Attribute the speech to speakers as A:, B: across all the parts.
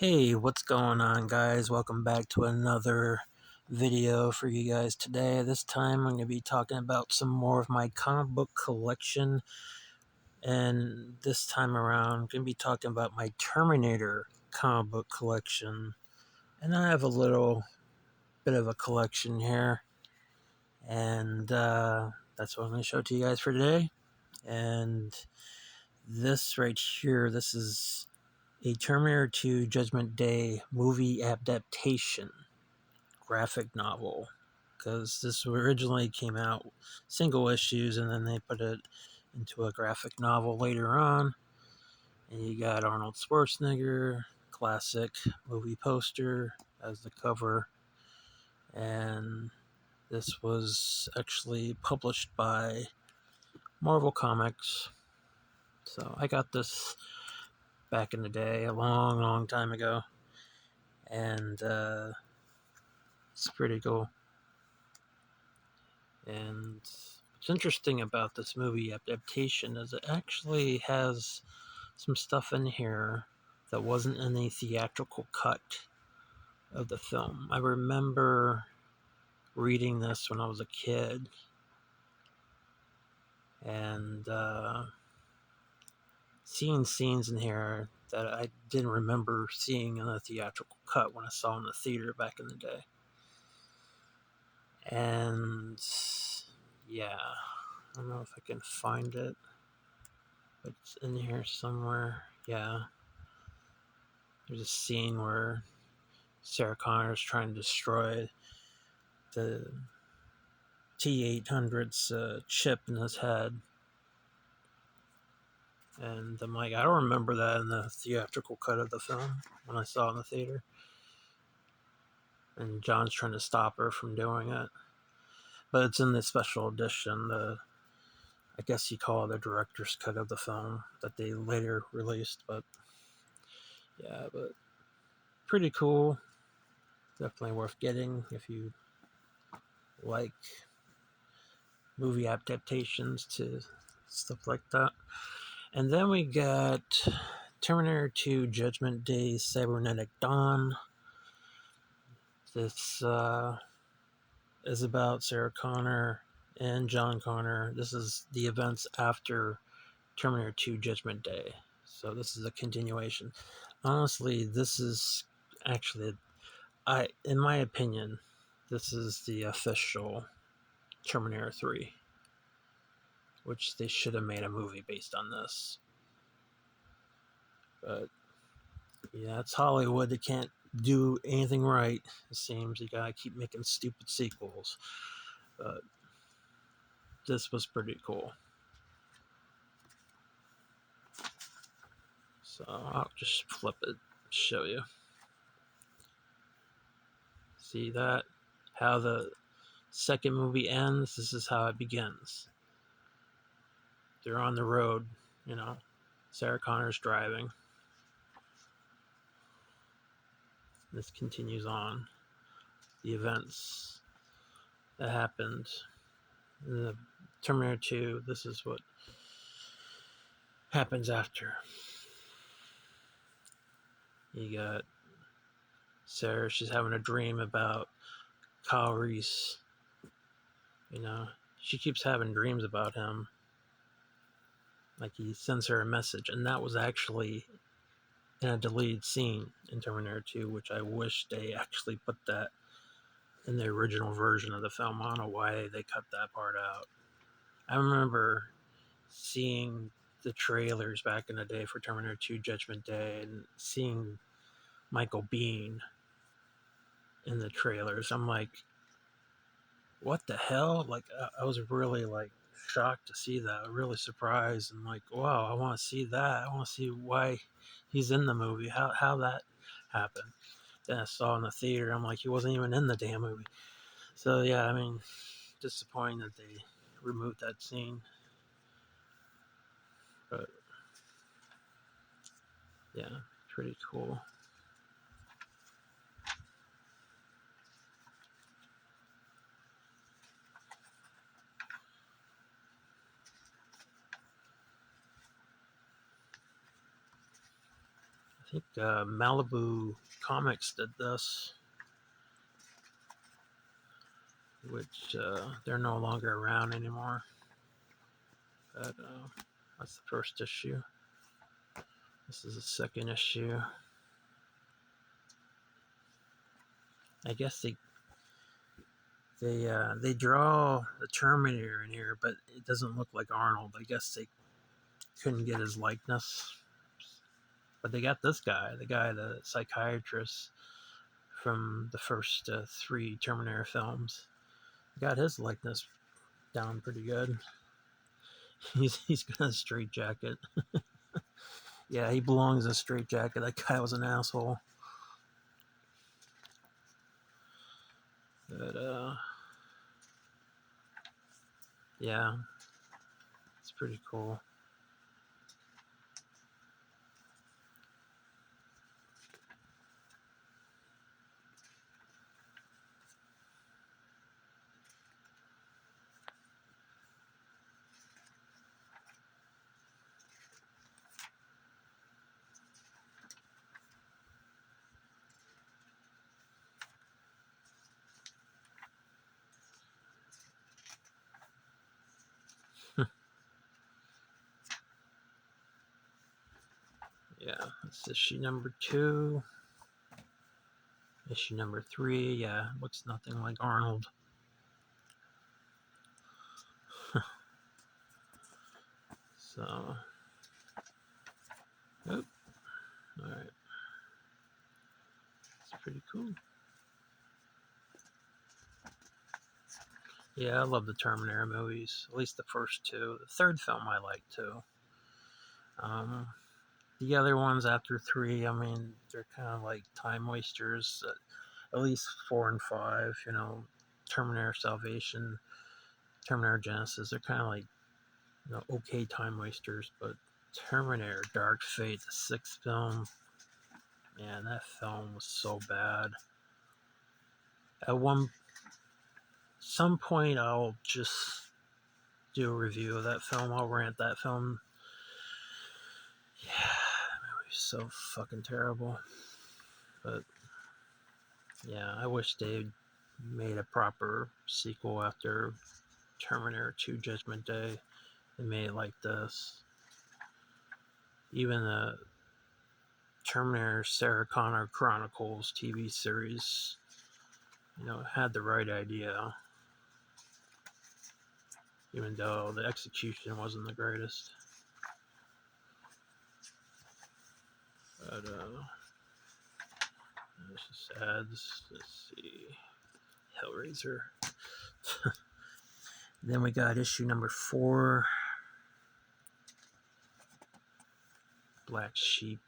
A: Hey, what's going on, guys? Welcome back to another video for you guys today. This time I'm going to be talking about some more of my comic book collection, and this time around I'm going to be talking about my Terminator comic book collection. And I have a little bit of a collection here, and that's what I'm going to show to you guys for today. And this right here, this is a Terminator 2 Judgment Day movie adaptation graphic novel, because this originally came out single issues and then they put it into a graphic novel later on. And you got Arnold Schwarzenegger, classic movie poster as the cover. And this was actually published by Marvel Comics. So I got this back in the day, a long time ago. And it's pretty cool. And what's interesting about this movie adaptation is it actually has some stuff in here that wasn't in the theatrical cut of the film. I remember reading this when I was a kid, and seeing scenes in here that I didn't remember seeing in the theatrical cut when I saw in the theater back in the day. And yeah, I don't know if I can find it, but it's in here somewhere. Yeah, there's a scene where Sarah Connor is trying to destroy the T-800's chip in his head. And I'm like, I don't remember that in the theatrical cut of the film when I saw it in the theater. And John's trying to stop her from doing it. But it's in the special edition, I guess you call it the director's cut of the film that they later released. But yeah, but pretty cool. Definitely worth getting if you like movie adaptations to stuff like that. And then we got Terminator 2 Judgment Day Cybernetic Dawn. This is about Sarah Connor and John Connor. This is the events after Terminator 2 Judgment Day. So this is a continuation. Honestly, this is actually, in my opinion, this is the official Terminator 3, which they should have made a movie based on this. But yeah, it's Hollywood. They can't do anything right. It seems you gotta keep making stupid sequels. But this was pretty cool. So I'll just flip it, show you. See that? How the second movie ends, this is how it begins. They're on the road, Sarah Connor's driving. This continues on. The events that happened in the Terminator 2, this is what happens after. You got Sarah, she's having a dream about Kyle Reese. She keeps having dreams about him. Like he sends her a message, and that was actually in a deleted scene in Terminator 2, which I wish they actually put that in the original version of the film. I don't know why they cut that part out. I remember seeing the trailers back in the day for Terminator 2 Judgment Day and seeing Michael Biehn in the trailers. I'm like, what the hell? Like, I was really shocked to see that, really surprised, and like, wow, I want to see that. I want to see why he's in the movie, how that happened. Then I saw in the theater, I'm like, he wasn't even in the damn movie. So yeah, I mean, disappointing that they removed that scene. But yeah, pretty cool. think Malibu Comics did this, which they're no longer around anymore. But that's the first issue. This is the second issue. I guess they draw the Terminator in here, but it doesn't look like Arnold. I guess they couldn't get his likeness. But they got this guy, the psychiatrist from the first 3 Terminator films. They got his likeness down pretty good. He's got a straight jacket. Yeah, he belongs in a straight jacket. That guy was an asshole. But yeah, it's pretty cool. Yeah, it's issue number 2. Issue number 3, yeah, looks nothing like Arnold. So, oh, alright. It's pretty cool. Yeah, I love the Terminator movies, at least the first 2. The third film I like too. The other ones after 3, I mean, they're kind of like time wasters. At least 4 and 5, you know, Terminator Salvation, Terminator Genesis, they're kind of like, you know, okay time wasters. But Terminator Dark Fate, the 6th film, man, that film was so bad. At some point, I'll just do a review of that film. I'll rant that film. Yeah, it was so fucking terrible. But yeah, I wish they made a proper sequel after Terminator 2 Judgment Day. They made it like this. Even the Terminator Sarah Connor Chronicles TV series, you know, had the right idea, even though the execution wasn't the greatest. But this just adds, let's see, Hellraiser. Then we got issue number 4, Black Sheep.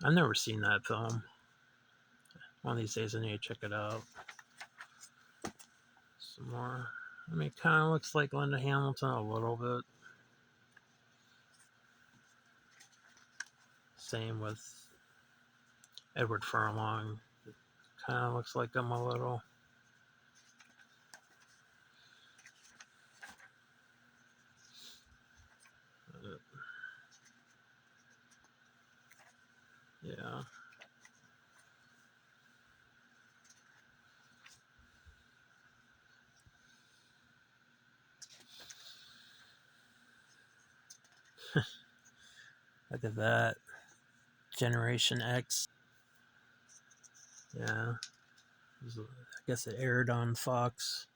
A: I've never seen that film. One of these days I need to check it out. Some more. I mean, it kind of looks like Linda Hamilton a little bit. Same with Edward Furlong. It kind of looks like him a little. Yeah. Look at that. Generation X. Yeah. I guess it aired on Fox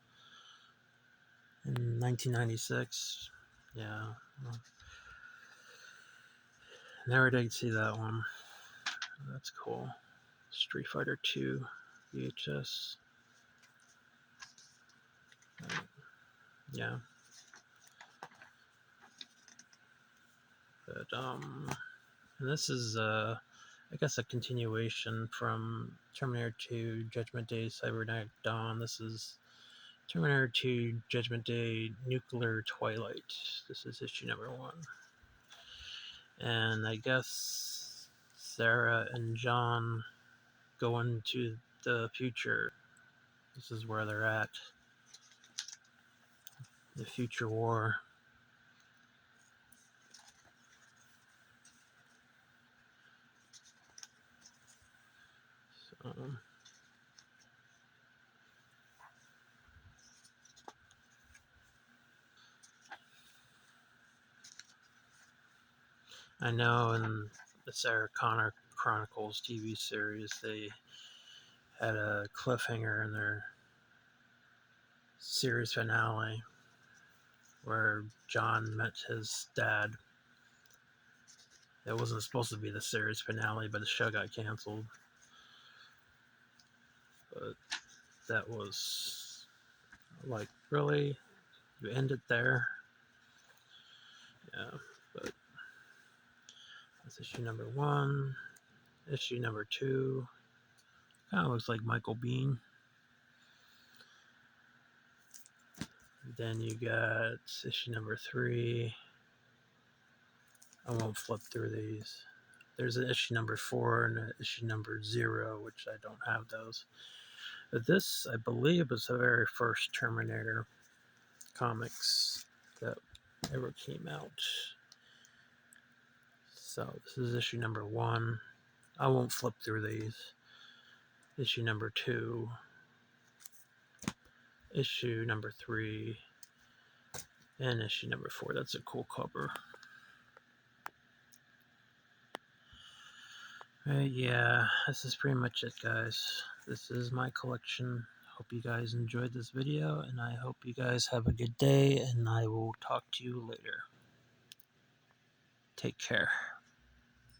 A: in 1996. Yeah. Never did see that one. That's cool. Street Fighter 2 VHS. Yeah. But and this is I guess a continuation from Terminator 2 Judgment Day Cybernetic Dawn. This is Terminator 2 Judgment Day Nuclear Twilight. This is issue number 1. And I guess Sarah and John go into the future. This is where they're at. The future war. Um, I know in the Sarah Connor Chronicles TV series, they had a cliffhanger in their series finale where John met his dad. It wasn't supposed to be the series finale, but the show got canceled. But that was like, really? You end it there? Yeah, but that's issue number 1. Issue number 2 kind of looks like Michael Biehn. Then you got issue number 3. I won't flip through these. There's an issue number 4 and an issue number 0, which I don't have those. But this, I believe, was the very first Terminator comics that ever came out. So this is issue number 1. I won't flip through these. Issue number 2. Issue number 3. And issue number 4. That's a cool cover. Yeah, this is pretty much it, guys. This is my collection. Hope you guys enjoyed this video, and I hope you guys have a good day, and I will talk to you later. Take care.